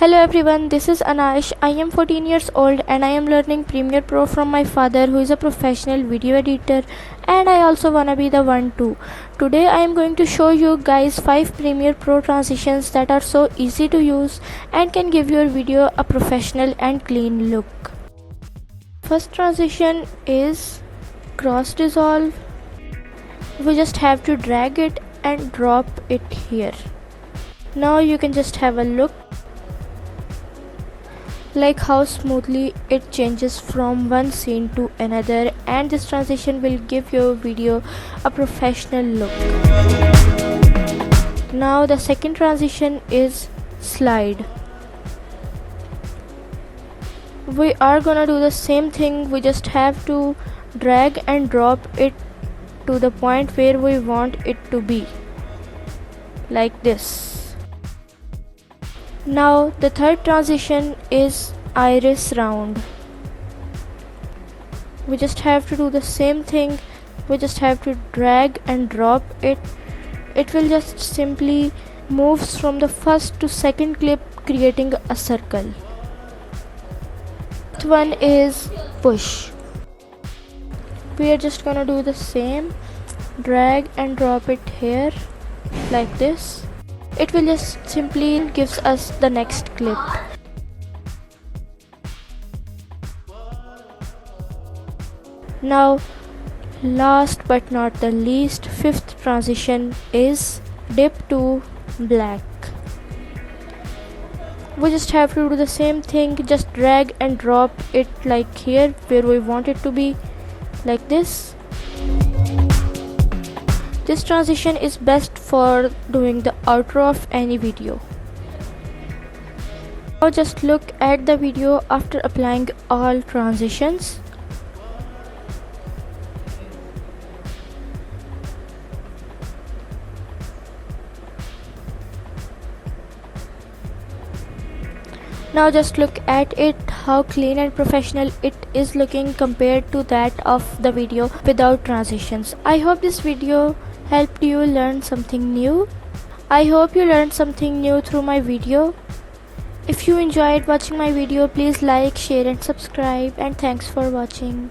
Hello everyone, this is Anaish. I am 14 years old and I am learning Premiere Pro from my father who is a professional video editor, and I also wanna be the one too. Today I am going to show you guys 5 Premiere Pro transitions that are so easy to use and can give your video a professional and clean look. First transition is cross dissolve. We just have to drag it and drop it here. Now you can just have a look like how smoothly it changes from one scene to another, and this transition will give your video a professional look. Now the second transition is slide. We are gonna do the same thing. We just have to drag and drop it to the point where we want it to be, like this. Now the third transition is iris round. We just have to do the same thing. We just have to drag and drop it. It will just simply moves from the first to second clip, creating a circle. Next one is push. We are just gonna do the same, drag and drop it here like this. It will just simply gives us the next clip. Now last but not the least, fifth transition is dip to black. We just have to do the same thing, just drag and drop it like here where we want it to be, like this. This transition is best for doing the outro of any video. Now just look at the video after applying all transitions. Now just look at it, how clean and professional it is looking compared to that of the video without transitions. I hope this video helped you learn something new. I hope you learned something new through my video. If you enjoyed watching my video, please like, share and subscribe, and thanks for watching.